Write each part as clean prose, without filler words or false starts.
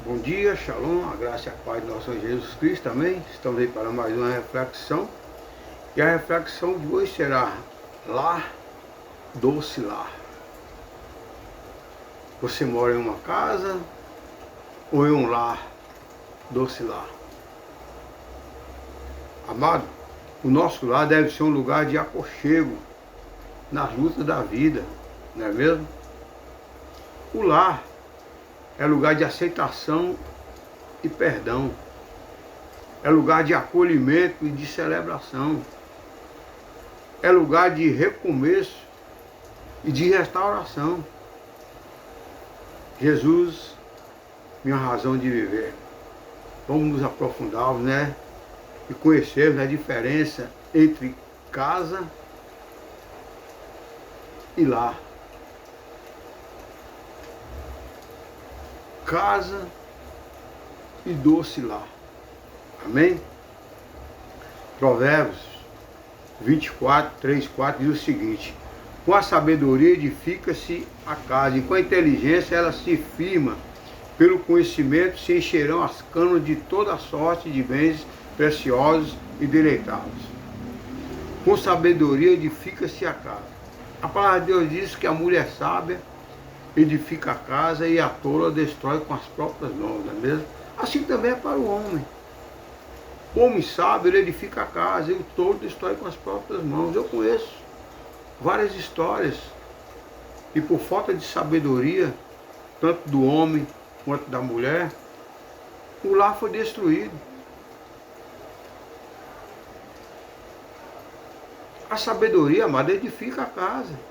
Bom dia, shalom, a graça e a paz de nosso Senhor Jesus Cristo, amém? Estamos aí para mais uma reflexão. E a reflexão de hoje será lar, doce lar. Você mora em uma casa ou em um lar, doce lar? Amado, o nosso lar deve ser um lugar de aconchego nas lutas da vida, não é mesmo? O lar é lugar de aceitação e perdão. É lugar de acolhimento e de celebração. É lugar de recomeço e de restauração. Jesus, minha razão de viver. Vamos nos aprofundarmos, né? E conhecermos a diferença entre casa e lar. Casa e doce lar. Amém? Provérbios 24, 3, 4 diz o seguinte: com a sabedoria edifica-se a casa, e com a inteligência ela se firma. Pelo conhecimento se encherão as canas de toda sorte de bens preciosos e deleitáveis. Com sabedoria edifica-se a casa. A palavra de Deus diz que a mulher sábia edifica a casa e a tola destrói com as próprias mãos, não é mesmo? Assim também é para o homem. O homem sábio, ele edifica a casa e o tolo destrói com as próprias mãos. Eu conheço várias histórias e por falta de sabedoria, tanto do homem quanto da mulher, o lar foi destruído. A sabedoria, amada, edifica a casa.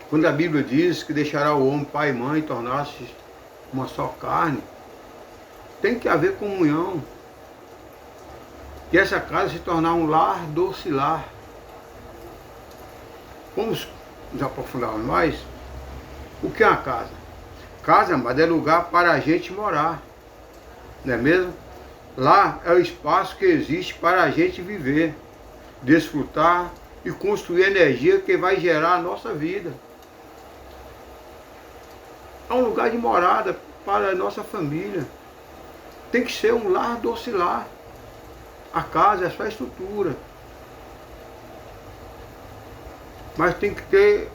Quando a Bíblia diz que deixará o homem pai e mãe e tornar-se uma só carne, tem que haver comunhão. E essa casa se tornar um lar, doce lar. Vamos nos aprofundar mais? O que é uma casa? Casa, mas é lugar para a gente morar, não é mesmo? Lá é o espaço que existe para a gente viver, desfrutar e construir energia que vai gerar a nossa vida. É um lugar de morada para a nossa família. Tem que ser um lar doce lar. A casa é só a estrutura. Mas tem que ter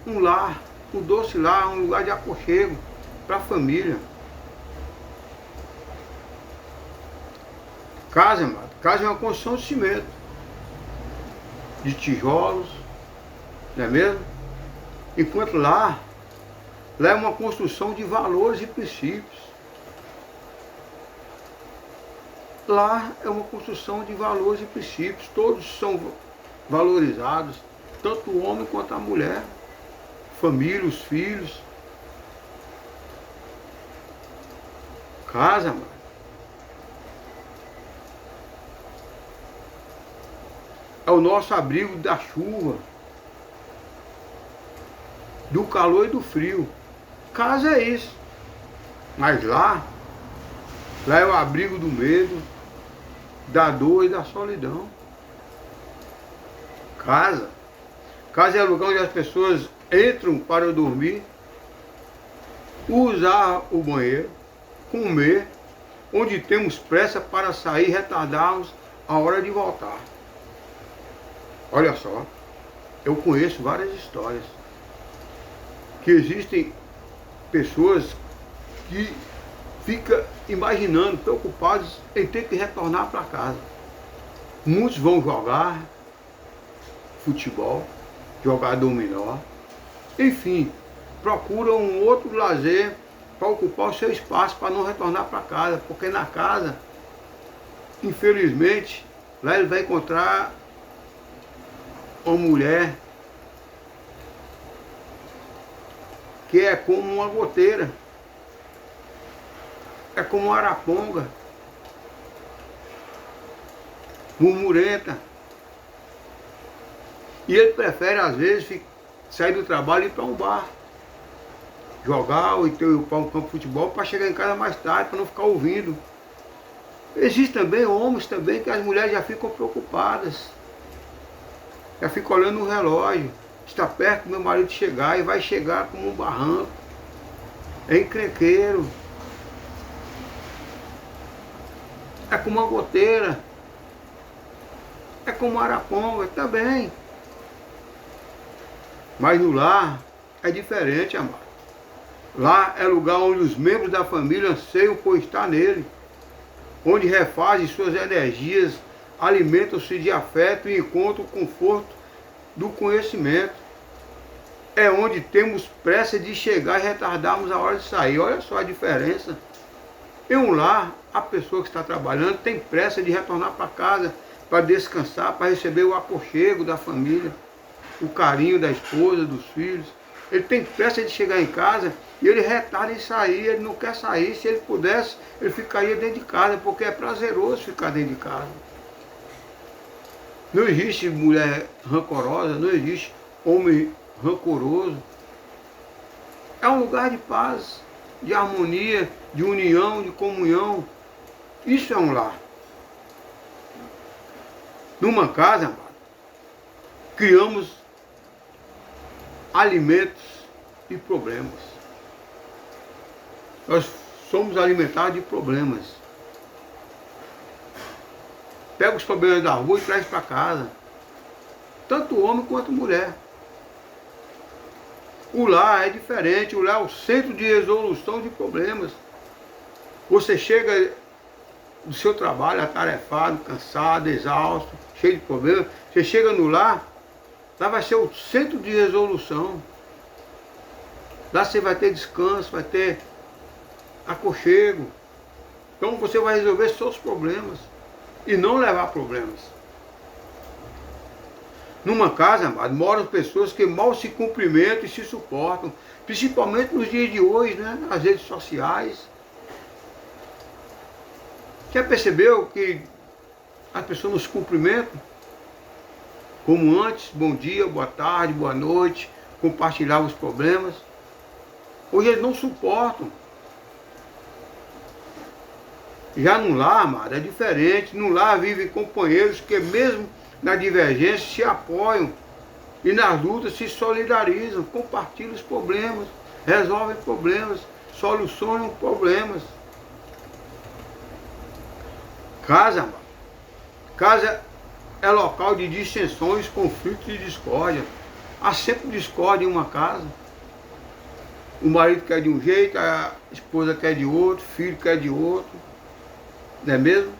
um lar, um doce lar, um lugar de aconchego para a família. Casa, amado, casa é uma construção de cimento, de tijolos, não é mesmo? Enquanto lá é uma construção de valores e princípios. Lá é uma construção de valores e princípios. Todos são valorizados, tanto o homem quanto a mulher, família, os filhos. Casa, mano. É o nosso abrigo da chuva, do calor e do frio. Casa é isso. Mas lá é o abrigo do medo, da dor e da solidão. Casa é o lugar onde as pessoas entram para dormir, usar o banheiro, comer, onde temos pressa para sair e retardarmos a hora de voltar. Olha só, eu conheço várias histórias que existem pessoas que ficam imaginando, preocupados em ter que retornar para casa. Muitos vão jogar futebol, jogar dominó, enfim, procuram um outro lazer para ocupar o seu espaço, para não retornar para casa, porque na casa, infelizmente, lá ele vai encontrar uma mulher que é como uma goteira, é como uma araponga, murmurenta. E ele prefere, às vezes, sair do trabalho e ir para um bar, jogar ou então ir para um campo de futebol para chegar em casa mais tarde, para não ficar ouvindo. Existem também homens também que as mulheres já ficam preocupadas, já ficam olhando no relógio. está perto do meu marido chegar e vai chegar como um barranco. É encrenqueiro. É como uma goteira. É como araponga também. Mas no lar é diferente, amado. Lá é lugar onde os membros da família anseiam por estar nele. Onde refazem suas energias, alimentam-se de afeto e encontram o conforto do conhecimento. É onde temos pressa de chegar e retardarmos a hora de sair. Olha só a diferença. Em um lar, a pessoa que está trabalhando tem pressa de retornar para casa, para descansar, para receber o aconchego da família, o carinho da esposa, dos filhos. Ele tem pressa de chegar em casa e ele retarda em sair, ele não quer sair. Se ele pudesse, ele ficaria dentro de casa, porque é prazeroso ficar dentro de casa. Não existe mulher rancorosa, não existe homem rancoroso. É um lugar de paz, de harmonia, de união, de comunhão. Isso é um lar. Numa casa, amado, criamos alimentos e problemas. Nós somos alimentados de problemas. Pega os problemas da rua e traz para casa. Tanto homem quanto mulher. O lar é diferente, o lar é o centro de resolução de problemas. Você chega do seu trabalho atarefado, cansado, exausto, cheio de problemas. Você chega no lar, lá vai ser o centro de resolução. Lá você vai ter descanso, vai ter aconchego. Então você vai resolver seus problemas e não levar problemas. Numa casa, amado, moram pessoas que mal se cumprimentam e se suportam, principalmente nos dias de hoje, né? Nas redes sociais. Já percebeu que as pessoas não se cumprimentam? Como antes, bom dia, boa tarde, boa noite, compartilhavam os problemas. Hoje eles não suportam. Já no lar, amado, é diferente. No lar vivem companheiros que mesmo na divergência se apoiam e nas lutas se solidarizam, compartilham os problemas, resolvem problemas, solucionam problemas. Casa, amado. Casa é local de dissensões, conflitos e discórdia. Há sempre discórdia em uma casa. O marido quer de um jeito, a esposa quer de outro, o filho quer de outro. Não é mesmo?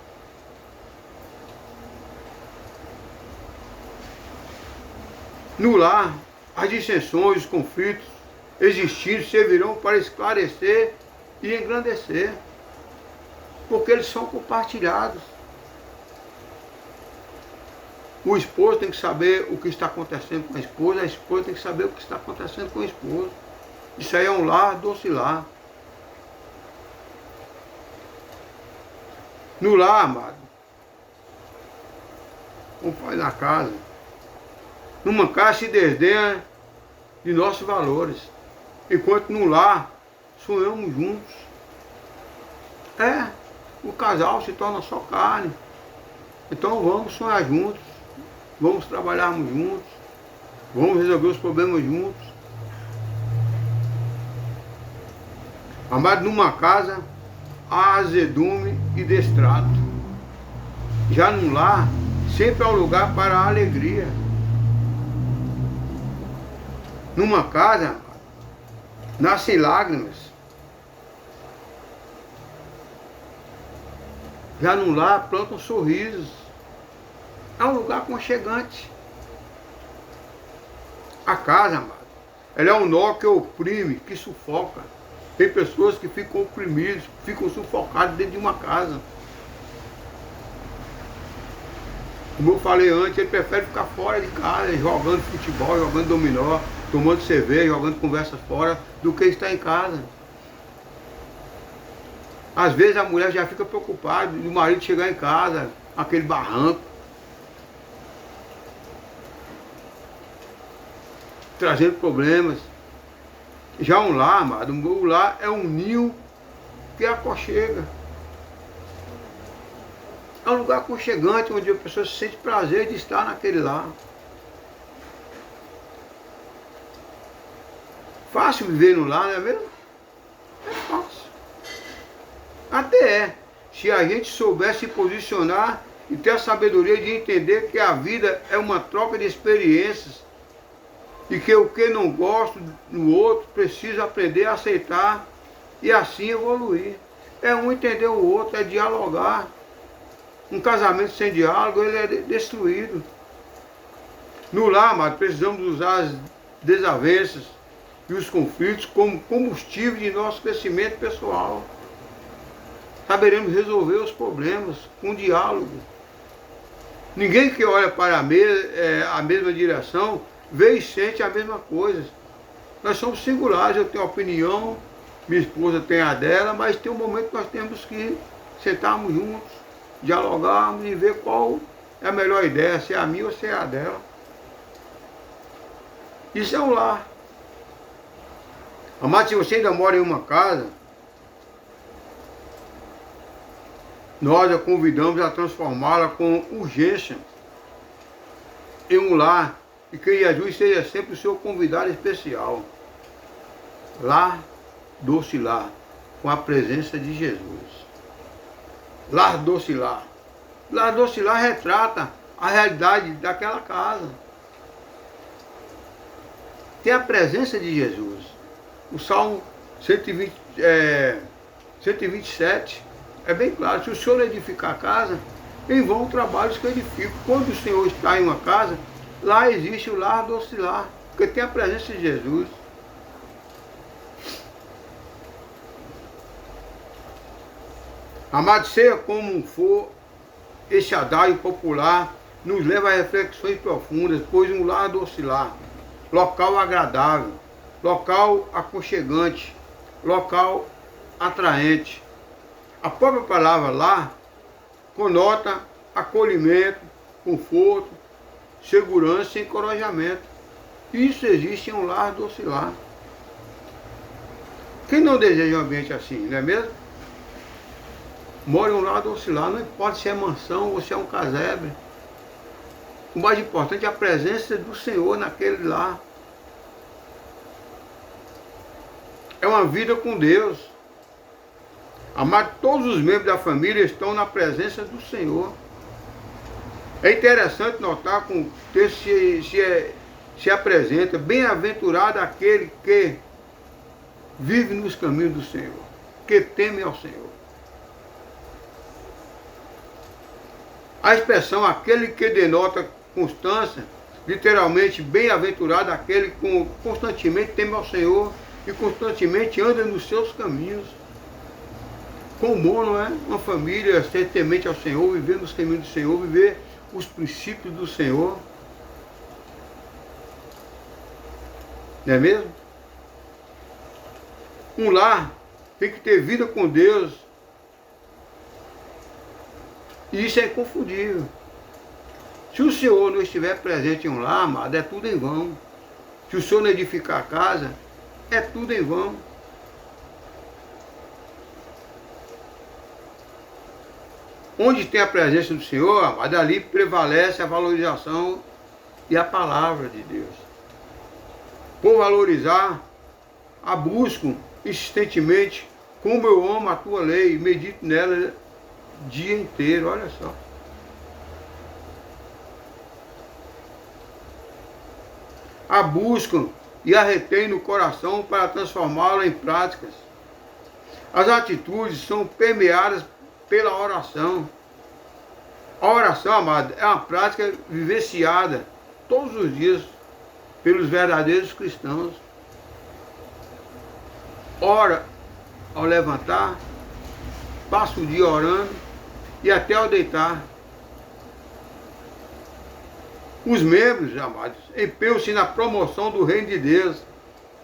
No lar, as dissensões, os conflitos existindo servirão para esclarecer e engrandecer. Porque eles são compartilhados. O esposo tem que saber o que está acontecendo com a esposa tem que saber o que está acontecendo com o esposo. Isso aí é um lar docilar. No lar, amado, como faz na casa, numa casa se desdenha de nossos valores, enquanto no lar sonhamos juntos. O casal se torna só carne. Então vamos sonhar juntos, vamos trabalharmos juntos, vamos resolver os problemas juntos. Amado, numa casa há azedume e destrato. Já num lar, sempre há um lugar para a alegria. Numa casa, nascem lágrimas. Já num lar, plantam sorrisos. É um lugar aconchegante. A casa, amado, ela é um nó que oprime, que sufoca. Tem pessoas que ficam oprimidas, ficam sufocadas dentro de uma casa. Como eu falei antes, ele prefere ficar fora de casa, jogando futebol, jogando dominó, tomando cerveja, jogando conversa fora, do que estar em casa. Às vezes a mulher já fica preocupada de o marido chegar em casa, aquele barranco, trazendo problemas. Já um lar, amado, o lar é um ninho que aconchega. É um lugar aconchegante, onde a pessoa sente prazer de estar naquele lar. Fácil viver no lar, não é mesmo? É fácil. Até é. Se a gente soubesse se posicionar e ter a sabedoria de entender que a vida é uma troca de experiências e que o que não gosto no outro precisa aprender a aceitar e assim evoluir. É um entender o outro, é dialogar. Um casamento sem diálogo, ele é destruído. No lar, amado, precisamos usar as desavenças e os conflitos como combustível de nosso crescimento pessoal. Saberemos resolver os problemas com diálogo. Ninguém que olha para a mesma direção vê e sente a mesma coisa. Nós somos singulares, eu tenho a opinião, minha esposa tem a dela, mas tem um momento que nós temos que sentarmos juntos, dialogarmos e ver qual é a melhor ideia, se é a minha ou se é a dela. Isso é um lar. Amado, se você ainda mora em uma casa, nós a convidamos a transformá-la com urgência em um lar e que Jesus seja sempre o seu convidado especial. Lar doce lar, com a presença de Jesus. Lar doce lar. Lar doce lar retrata a realidade daquela casa. Tem a presença de Jesus. O Salmo 127 é bem claro. Se o Senhor edificar a casa, em vão trabalhos que eu edifico. Quando o Senhor está em uma casa, lá existe o lar doce lar, porque tem a presença de Jesus. Amado, seja como for, esse adágio popular nos leva a reflexões profundas, pois um lar doce lar, local agradável, local aconchegante, local atraente. A própria palavra lar conota acolhimento, conforto, segurança e encorajamento. Isso existe em um lar doce lar. Quem não deseja um ambiente assim, não é mesmo? Mora em um lar doce lar, não importa se é mansão ou se é um casebre. O mais importante é a presença do Senhor naquele lar. É uma vida com Deus. Amado, todos os membros da família estão na presença do Senhor. É interessante notar com o texto se apresenta: bem-aventurado aquele que vive nos caminhos do Senhor, que teme ao Senhor. A expressão aquele que denota constância, literalmente, bem-aventurado aquele que constantemente teme ao Senhor e constantemente anda nos seus caminhos. Quão bom, não é? Uma família ser temente ao Senhor, viver nos caminhos do Senhor, viver os princípios do Senhor. Não é mesmo? Um lar tem que ter vida com Deus. E isso é inconfundível. Se o Senhor não estiver presente em um lar, amado, é tudo em vão. Se o Senhor não edificar a casa, é tudo em vão. Onde tem a presença do Senhor, amado, ali prevalece a valorização e a palavra de Deus. Por valorizar, a busco insistentemente, como eu amo a tua lei, medito nela dia inteiro, olha só. A buscam e a retém no coração para transformá-la em práticas. As atitudes são permeadas pela oração. A oração, amado, é uma prática vivenciada todos os dias pelos verdadeiros cristãos. Ora ao levantar, passa o dia orando e até ao deitar. Os membros, amados, empenham-se na promoção do reino de Deus,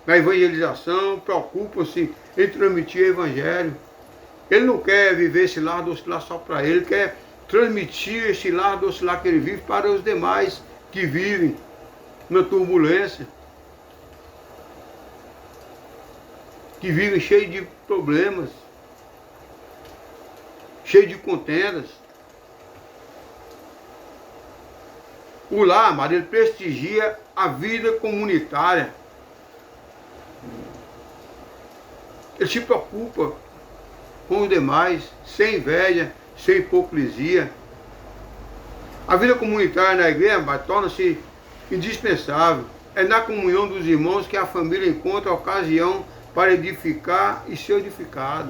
na evangelização, preocupam-se em transmitir o evangelho. Ele não quer viver esse lar doce lar só para ele, quer transmitir esse lar doce lar que ele vive para os demais que vivem na turbulência, que vivem cheios de problemas, cheios de contendas. O lar, amado, ele prestigia a vida comunitária. Ele se preocupa com os demais, sem inveja, sem hipocrisia. A vida comunitária na igreja torna-se indispensável. É na comunhão dos irmãos que a família encontra a ocasião para edificar e ser edificado.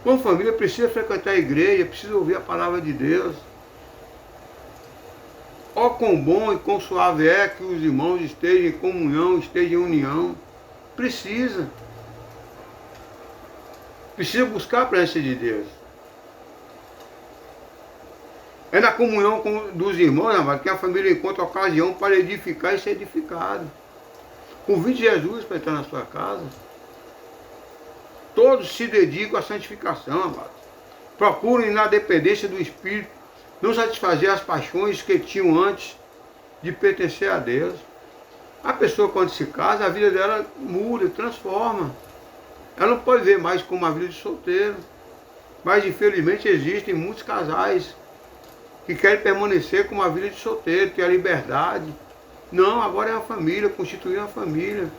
Uma família precisa frequentar a igreja, precisa ouvir a palavra de Deus. Ó quão bom e quão suave é que os irmãos estejam em comunhão, estejam em união. Precisa. Precisa buscar a presença de Deus. É na comunhão dos irmãos, amado, que a família encontra a ocasião para edificar e ser edificado. Convide Jesus para entrar na sua casa. Todos se dedicam à santificação, amado. Procurem na dependência do Espírito não satisfazer as paixões que tinham antes de pertencer a Deus. A pessoa, quando se casa, a vida dela muda, transforma. Ela não pode ver mais como a vida de solteiro. Mas, infelizmente, existem muitos casais que querem permanecer com uma vida de solteiro, ter a liberdade. Não, agora é uma família, constituir uma família.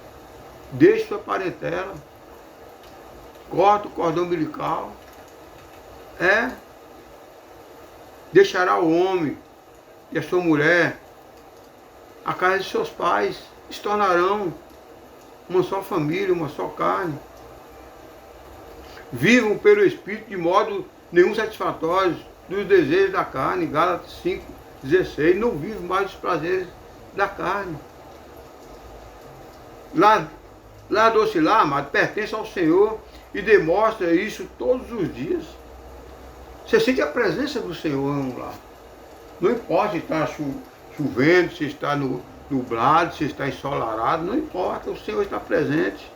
Deixe sua parentela. Corta o cordão umbilical. Deixará o homem e a sua mulher a casa de seus pais. Se tornarão uma só família, uma só carne. Vivam pelo Espírito de modo nenhum satisfatório dos desejos da carne. Gálatas 5:16. Não vive mais os prazeres da carne. Lá doce lá, amado, pertence ao Senhor e demonstra isso todos os dias. Você sente a presença do Senhor em um lar. Não importa se está chovendo, se está nublado, se está ensolarado, não importa, o Senhor está presente.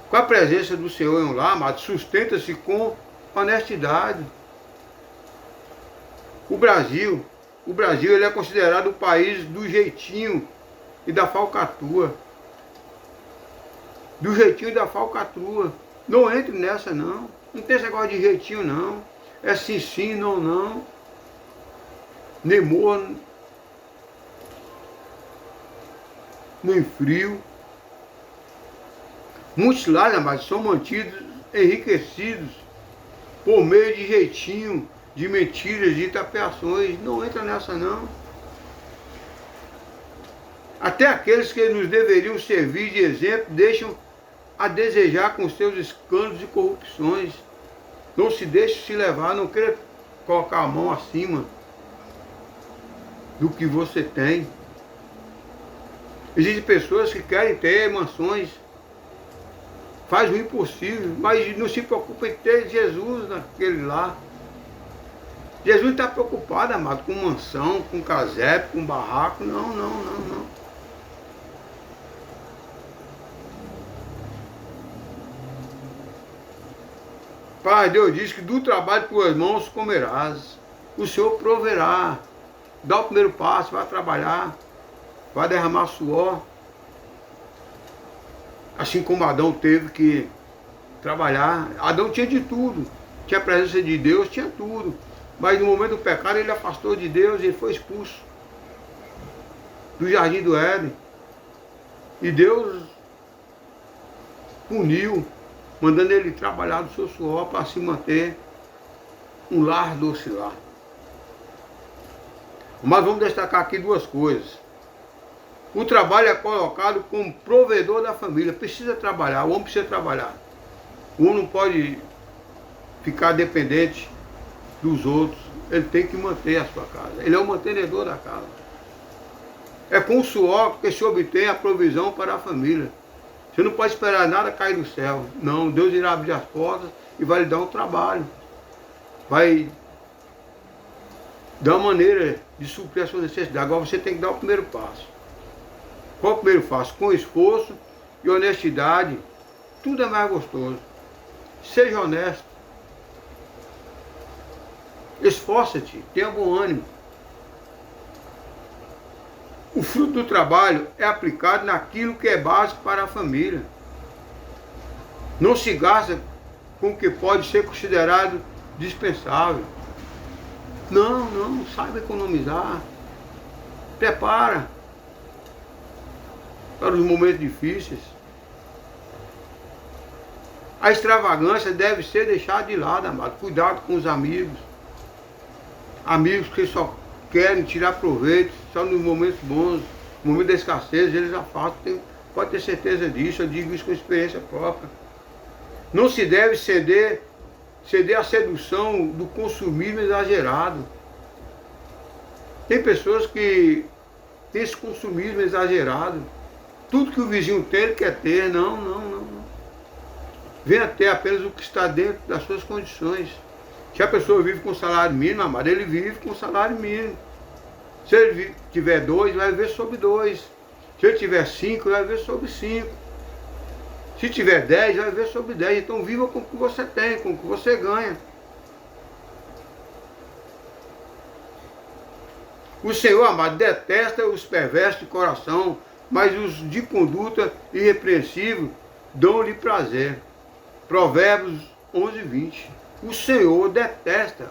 Com a presença do Senhor em um lar, amado, sustenta-se com honestidade. O Brasil ele é considerado o país do jeitinho e da falcatrua. Do jeitinho e da falcatrua. Não entre nessa, não. Não tem esse negócio de jeitinho, não. É sim, sim, não, não. Nem morno, nem frio. Muitos lares, amados, são mantidos enriquecidos por meio de jeitinho, de mentiras, de tapeações. Não entra nessa, não. Até aqueles que nos deveriam servir de exemplo deixam a desejar com seus escândalos e corrupções. Não se deixe se levar, não queira colocar a mão acima do que você tem. Existem pessoas que querem ter mansões, faz o impossível, mas não se preocupa em ter Jesus naquele lá. Jesus está preocupado, amado, com mansão, com casebre, com barraco. Não, não, não, não. Pai, Deus diz que do trabalho de tuas mãos comerás. O Senhor proverá. Dá o primeiro passo, vai trabalhar, vai derramar suor. Assim como Adão teve que trabalhar. Adão tinha de tudo. Tinha a presença de Deus, tinha tudo. Mas no momento do pecado ele afastou de Deus e ele foi expulso do jardim do Éden. E Deus puniu, mandando ele trabalhar do seu suor para se manter um lar doce lar. Mas vamos destacar aqui duas coisas. O trabalho é colocado como provedor da família. Precisa trabalhar, o homem precisa trabalhar. O homem não pode ficar dependente dos outros. Ele tem que manter a sua casa. Ele é o mantenedor da casa. É com o suor que se obtém a provisão para a família. Você não pode esperar nada cair do céu. Não, Deus irá abrir as portas e vai lhe dar um trabalho. Vai dar uma maneira de suprir a sua necessidade. Agora você tem que dar o primeiro passo. Qual o primeiro passo? Com esforço e honestidade, tudo é mais gostoso. Seja honesto. Esforça-te, tenha bom ânimo. O fruto do trabalho é aplicado naquilo que é básico para a família. Não se gasta com o que pode ser considerado dispensável. Não, saiba economizar. Prepara. para os momentos difíceis. A extravagância deve ser deixada de lado, amado. Cuidado com os amigos. Amigos que só querem tirar proveito, só nos momentos bons, no momento da escassez, eles afastam. Pode ter certeza disso, eu digo isso com experiência própria. Não se deve ceder à sedução do consumismo exagerado. Tem pessoas que têm esse consumismo exagerado. Tudo que o vizinho tem, ele quer ter. Não. Venha ter apenas o que está dentro das suas condições. Se a pessoa vive com salário mínimo, amado, ele vive com salário mínimo. Se ele tiver 2, vai viver sobre 2. Se ele tiver 5, vai viver sobre 5. Se tiver 10, vai viver sobre 10. Então viva com o que você tem, com o que você ganha. O Senhor, amado, detesta os perversos de coração, mas os de conduta irrepreensível dão-lhe prazer. Provérbios 11:20. O Senhor detesta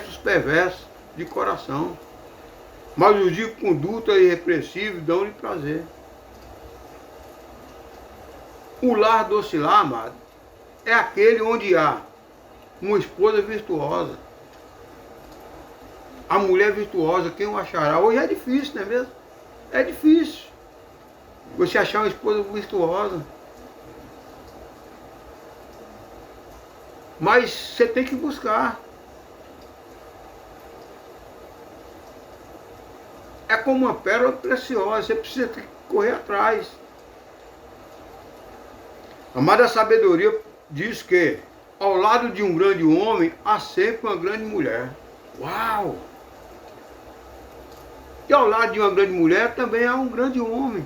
os perversos de coração, mas os de conduta irrepreensível dão-lhe prazer. O lar docilar, amado, é aquele onde há uma esposa virtuosa. A mulher virtuosa, quem o achará? Hoje é difícil, não é mesmo? É difícil você achar uma esposa virtuosa. Mas você tem que buscar. É como uma pérola preciosa, você precisa correr atrás. A amada sabedoria diz que ao lado de um grande homem há sempre uma grande mulher. Uau! E ao lado de uma grande mulher também há um grande homem.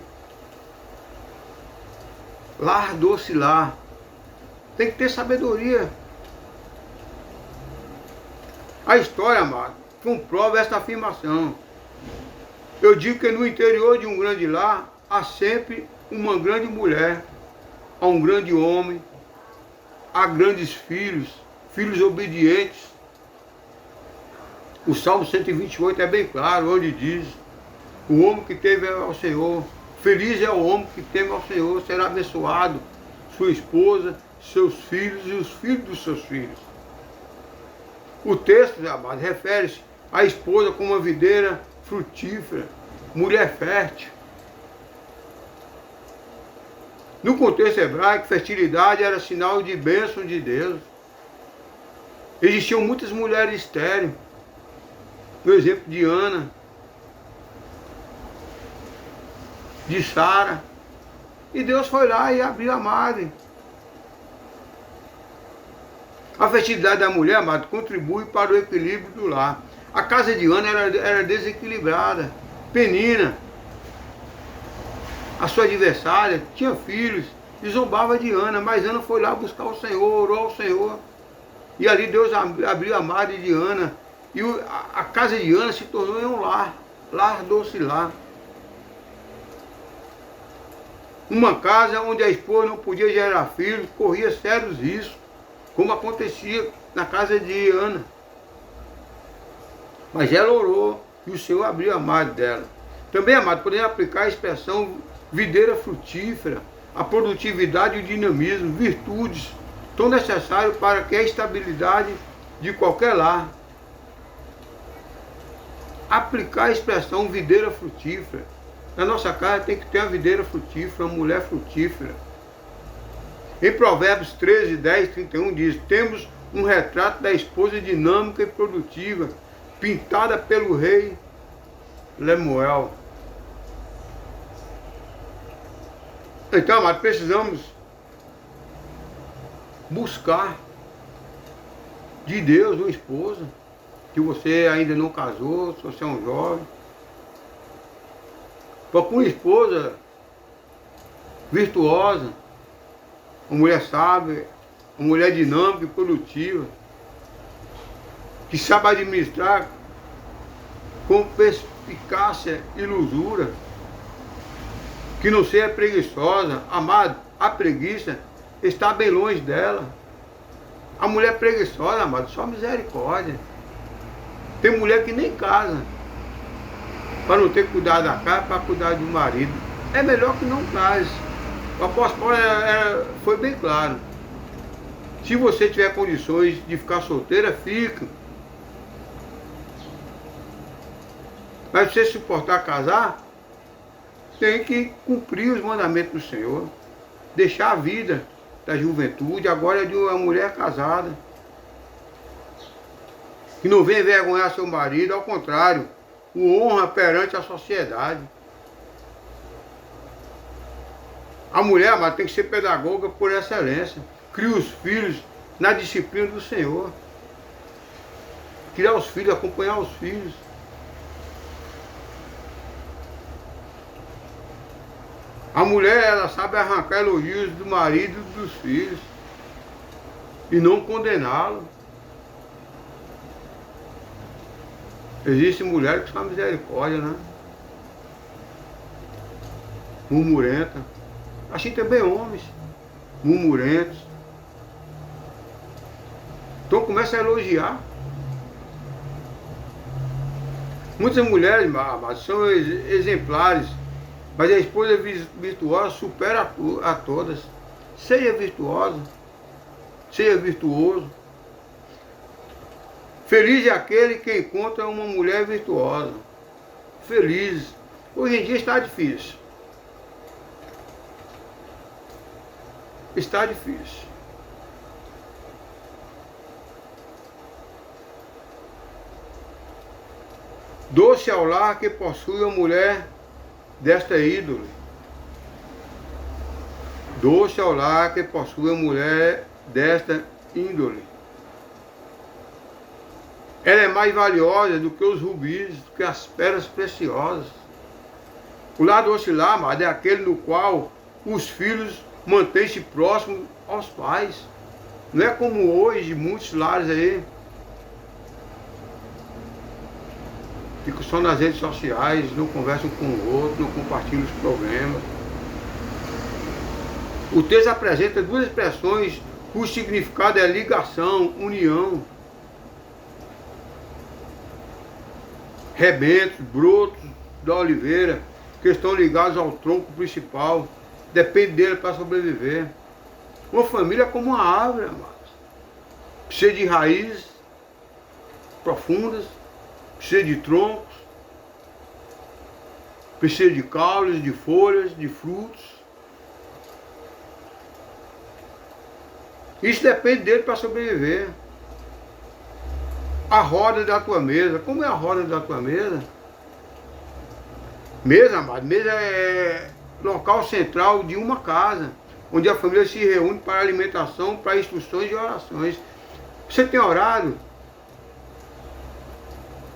Lar docilar. Tem que ter sabedoria. A história, amado, comprova esta afirmação. Eu digo que no interior de um grande lar há sempre uma grande mulher, há um grande homem, há grandes filhos, filhos obedientes. O Salmo 128 é bem claro, onde diz: o homem que teme ao Senhor, feliz é o homem que teme ao Senhor, será abençoado, sua esposa, seus filhos e os filhos dos seus filhos. O texto, amado, refere-se à esposa como uma videira frutífera, mulher fértil. No contexto hebraico, fertilidade era sinal de bênção de Deus. Existiam muitas mulheres estéreis. No exemplo de Ana, de Sara. E Deus foi lá e abriu a madre. A fertilidade da mulher, amado, contribui para o equilíbrio do lar. A casa de Ana era desequilibrada. Penina, a sua adversária, tinha filhos e zombava de Ana, mas Ana foi lá buscar o Senhor, orou ao Senhor. E ali Deus abriu a madre de Ana. E a casa de Ana se tornou um lar docilar. Uma casa onde a esposa não podia gerar filhos, corria sérios riscos, como acontecia na casa de Ana. Mas ela orou e o Senhor abriu a madre dela. Também, amado, podemos aplicar a expressão videira frutífera, a produtividade e o dinamismo, virtudes tão necessários para que a estabilidade de qualquer lar. Aplicar a expressão videira frutífera. Na nossa casa tem que ter uma videira frutífera, uma mulher frutífera. Em Provérbios 13, 10, 31 diz: temos um retrato da esposa dinâmica e produtiva, pintada pelo rei Lemuel. Então, amado, precisamos buscar de Deus uma esposa. Se você ainda não casou, se você é um jovem, procure uma esposa virtuosa, uma mulher sábia, uma mulher dinâmica e produtiva, que sabe administrar com perspicácia e lusura, que não seja preguiçosa. Amado, a preguiça está bem longe dela. A mulher preguiçosa, amado, só misericórdia. Tem mulher que nem casa, para não ter que cuidar da casa, para cuidar do marido. é melhor que não case. O apóstolo Paulo foi bem claro. Se você tiver condições de ficar solteira, fica. Mas se você suportar casar, tem que cumprir os mandamentos do Senhor. Deixar a vida da juventude, agora é de uma mulher casada. Que não vem envergonhar seu marido, ao contrário, o honra perante a sociedade. A mulher, mas tem que ser pedagoga por excelência. Cria os filhos na disciplina do Senhor. Criar os filhos, acompanhar os filhos. A mulher, ela sabe arrancar elogios do marido e dos filhos. E não condená-lo. Existem mulheres que são misericórdia, né? Murmurenta. Assim também homens. Murmurentos. Então começa a elogiar. Muitas mulheres, mas são exemplares. Mas a esposa virtuosa supera a todas. Seja virtuosa. Seja virtuoso. Feliz é aquele que encontra uma mulher virtuosa. Feliz. Hoje em dia está difícil. Está difícil. Doce ao lar que possui a mulher desta índole. Doce ao lar que possui a mulher desta índole. Ela é mais valiosa do que os rubis, do que as pedras preciosas. O lar doce lar, amado, é aquele no qual os filhos mantêm-se próximos aos pais. Não é como hoje, muitos lares aí. Ficam só nas redes sociais, não conversam com o outro, não compartilham os problemas. O texto apresenta duas expressões cujo significado é ligação, união. Rebentos, brotos da oliveira, que estão ligados ao tronco principal. Depende dele para sobreviver. Uma família é como uma árvore, amados. Precisa de raízes profundas, precisa de troncos, precisa de caules, de folhas, de frutos. Isso depende dele para sobreviver. A roda da tua mesa. Como é a roda da tua mesa? Mesa, amado, mesa é local central de uma casa, onde a família se reúne para alimentação, para instruções e orações. Você tem orado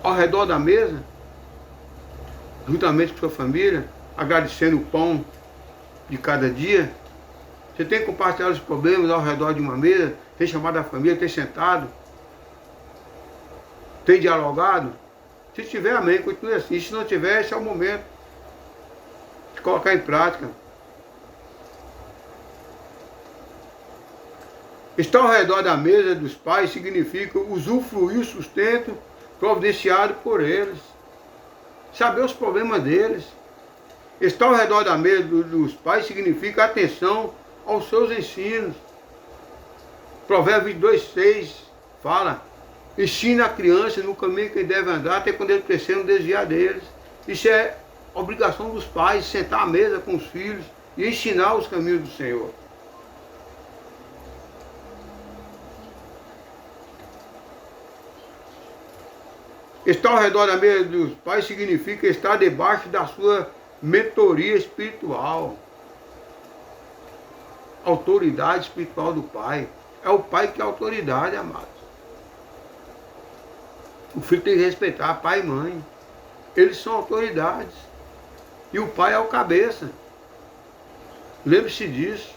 ao redor da mesa, juntamente com sua família, agradecendo o pão de cada dia? Você tem compartilhado os problemas ao redor de uma mesa? Tem chamado a família, tem sentado? Tem dialogado? Se tiver, amém, continue assim. Se não tiver, esse é o momento de colocar em prática. Estar ao redor da mesa dos pais significa usufruir o sustento providenciado por eles. Saber os problemas deles. Estar ao redor da mesa dos pais significa atenção aos seus ensinos. Provérbios 22:6 fala: ensina a criança no caminho que ele deve andar, até quando ele crescer não desviar deles. Isso é obrigação dos pais, sentar à mesa com os filhos e ensinar os caminhos do Senhor. Estar ao redor da mesa dos pais significa estar debaixo da sua mentoria espiritual. Autoridade espiritual do pai. É o pai que é a autoridade, amados. O filho tem que respeitar pai e mãe. Eles são autoridades. E o pai é o cabeça. Lembre-se disso.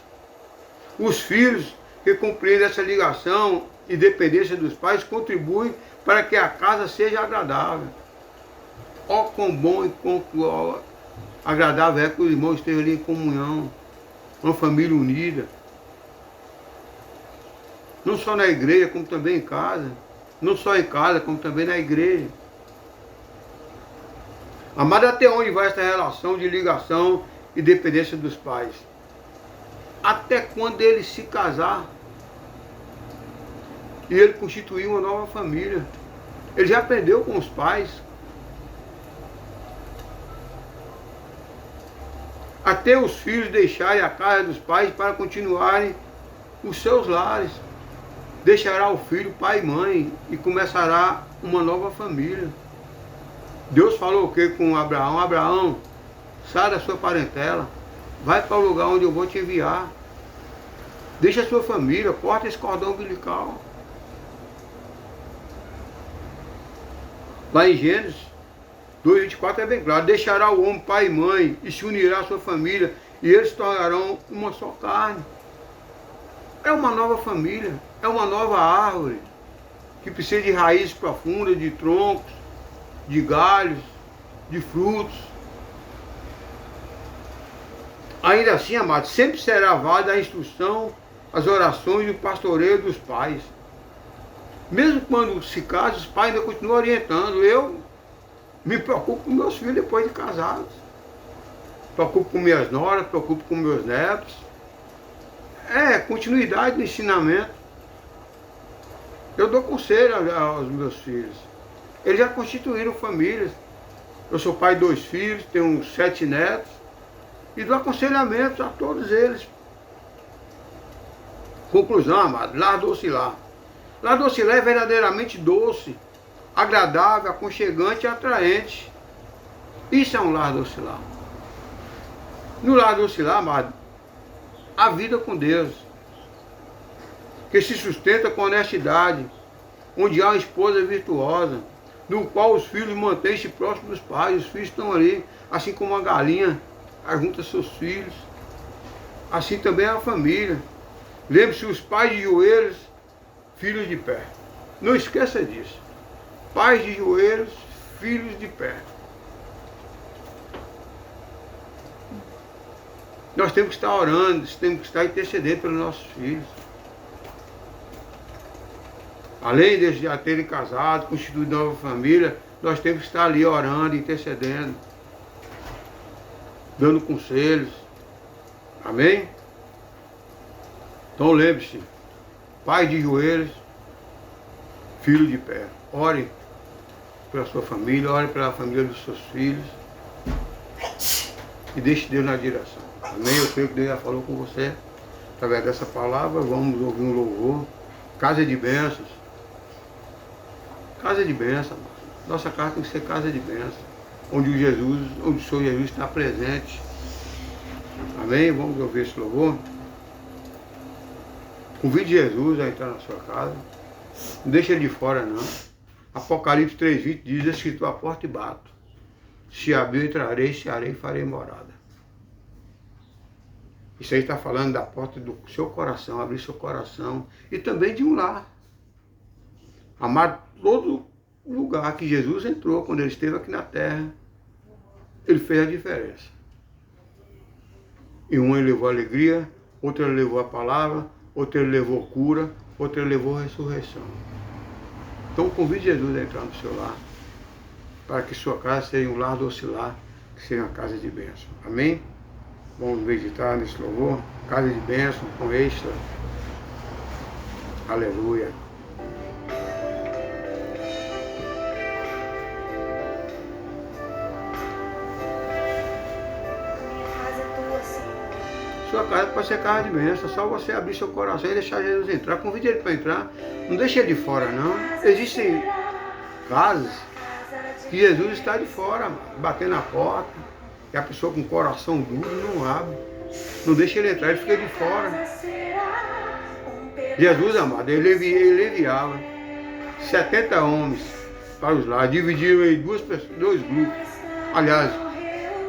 Os filhos que compreendem essa ligação e dependência dos pais contribuem para que a casa seja agradável. Ó, quão bom e quão agradável é que os irmãos estejam ali em comunhão. Uma família unida. Não só na igreja, como também em casa. Não só em casa, como também na igreja. Amado, até onde vai essa relação de ligação e dependência dos pais. Até quando ele se casar e ele constituir uma nova família. Ele já aprendeu com os pais. Até os filhos deixarem a casa dos pais para continuarem os seus lares. Deixará o filho pai e mãe e começará uma nova família. Deus falou o que com Abraão? Abraão, sai da sua parentela, vai para o lugar onde eu vou te enviar. Deixa a sua família, corta esse cordão umbilical. Lá em Gênesis 2:24 é bem claro, deixará o homem pai e mãe e se unirá à sua família e eles se tornarão uma só carne. É uma nova família, é uma nova árvore que precisa de raízes profundas, de troncos, de galhos, de frutos. Ainda assim, amados, sempre será válida a instrução, as orações e o pastoreio dos pais. Mesmo quando se casa, os pais ainda continuam orientando. Eu me preocupo com meus filhos depois de casados. Preocupo com minhas noras, preocupo com meus netos. É continuidade do ensinamento. Eu dou conselho aos meus filhos. Eles já constituíram famílias. Eu sou pai de 2 filhos, tenho 7 netos. E dou aconselhamento a todos eles. Conclusão, amado, lar docilar. Lar docilar é verdadeiramente doce, agradável, aconchegante e atraente. Isso é um lar docilar. No lar docilar, amado, a vida com Deus, que se sustenta com honestidade, onde há uma esposa virtuosa, no qual os filhos mantêm-se próximos dos pais. Os filhos estão ali, assim como a galinha ajunta seus filhos, assim também a família. Lembre-se, os pais de joelhos, filhos de pé. Não esqueça disso. Pais de joelhos, filhos de pé. Nós temos que estar orando, temos que estar intercedendo pelos nossos filhos. Além de já terem casado, constituído nova família, nós temos que estar ali orando, intercedendo, dando conselhos. Amém? Então lembre-se, pai de joelhos, filho de pé. Ore pela sua família, ore pela família dos seus filhos e deixe Deus na direção. Amém? Eu creio que Deus já falou com você através dessa palavra. Vamos ouvir um louvor. Casa de bênçãos. Casa de bênção. Nossa casa tem que ser casa de bênção, onde o Senhor Jesus está presente. Amém? Vamos ouvir esse louvor. Convide Jesus a entrar na sua casa. Não deixa ele de fora, não. Apocalipse 3:20 diz: escrito a porta e bato. Se abrir, entrarei, cearei e farei morada. Isso aí está falando da porta do seu coração, abrir seu coração. E também de um lar. Amar todo lugar que Jesus entrou quando ele esteve aqui na terra. Ele fez a diferença. E um ele levou a alegria, outro ele levou a palavra, outro ele levou cura, outro ele levou a ressurreição. Então convide Jesus a entrar no seu lar, para que sua casa seja um lar docilar, que seja uma casa de bênção. Amém? Vamos meditar nesse louvor. Casa de bênção com extra. Aleluia. Sua casa pode ser casa de bênção, só você abrir seu coração e deixar Jesus entrar. Convide ele para entrar. Não deixe ele de fora, não. Existem casas que Jesus está de fora, batendo na porta, e a pessoa com o coração duro não abre. Não deixa ele entrar, ele fica de fora. Jesus, amado, ele enviava 70 homens para os lares, dividiram em dois grupos. Aliás,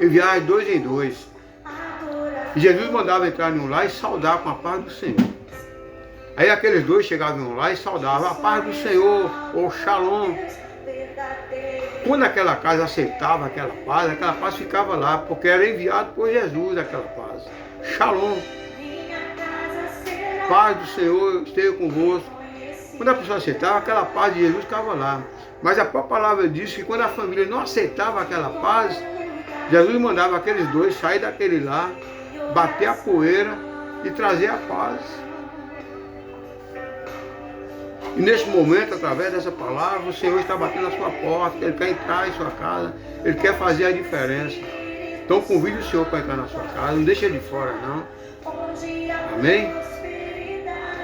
enviava de 2 em 2. E Jesus mandava entrar em um lar e saudar com a paz do Senhor. Aí aqueles 2 chegavam em um lar e saudavam a paz do Senhor, ou Shalom. Quando aquela casa aceitava aquela paz ficava lá, porque era enviado por Jesus aquela paz. Shalom. Paz do Senhor esteja convosco. Quando a pessoa aceitava, aquela paz de Jesus ficava lá. Mas a própria palavra diz que quando a família não aceitava aquela paz, Jesus mandava aqueles dois sair daquele lar, bater a poeira e trazer a paz. E nesse momento, através dessa palavra, o Senhor está batendo na sua porta, Ele quer entrar em sua casa, Ele quer fazer a diferença. Então convide o Senhor para entrar na sua casa, não deixa de fora não. Amém?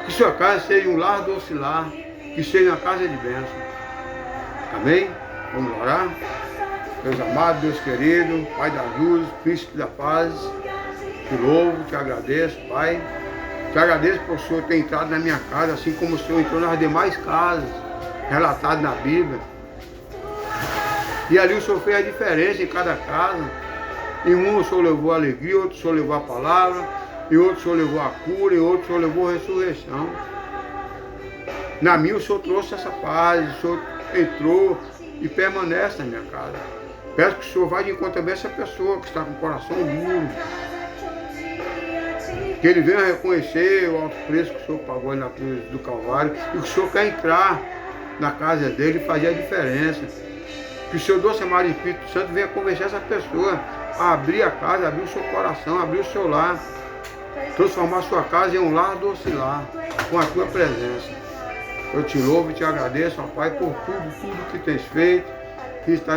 Que sua casa seja um lar doce lar, que seja uma casa de bênção. Amém? Vamos orar? Deus amado, Deus querido, Pai das luzes, Príncipe da paz, te louvo, te agradeço, Pai. Te agradeço por o Senhor ter entrado na minha casa, assim como o Senhor entrou nas demais casas, relatadas na Bíblia. E ali o Senhor fez a diferença em cada casa. Em um o Senhor levou a alegria, outro o Senhor levou a palavra, em outro o Senhor levou a cura, em outro o Senhor levou a ressurreição. Na minha o Senhor trouxe essa paz, o Senhor entrou e permanece na minha casa. Peço que o Senhor vá de encontro também essa pessoa que está com o coração duro. Que ele venha reconhecer o alto preço que o Senhor pagou na cruz do Calvário e que o Senhor quer entrar na casa dele e fazer a diferença. Que o Senhor doce amado Espírito Santo venha convencer essa pessoa a abrir a casa, abrir o seu coração, abrir o seu lar, transformar a sua casa em um lar doce lar, com a tua presença. Eu te louvo e te agradeço, ó Pai, por tudo que tens feito, que está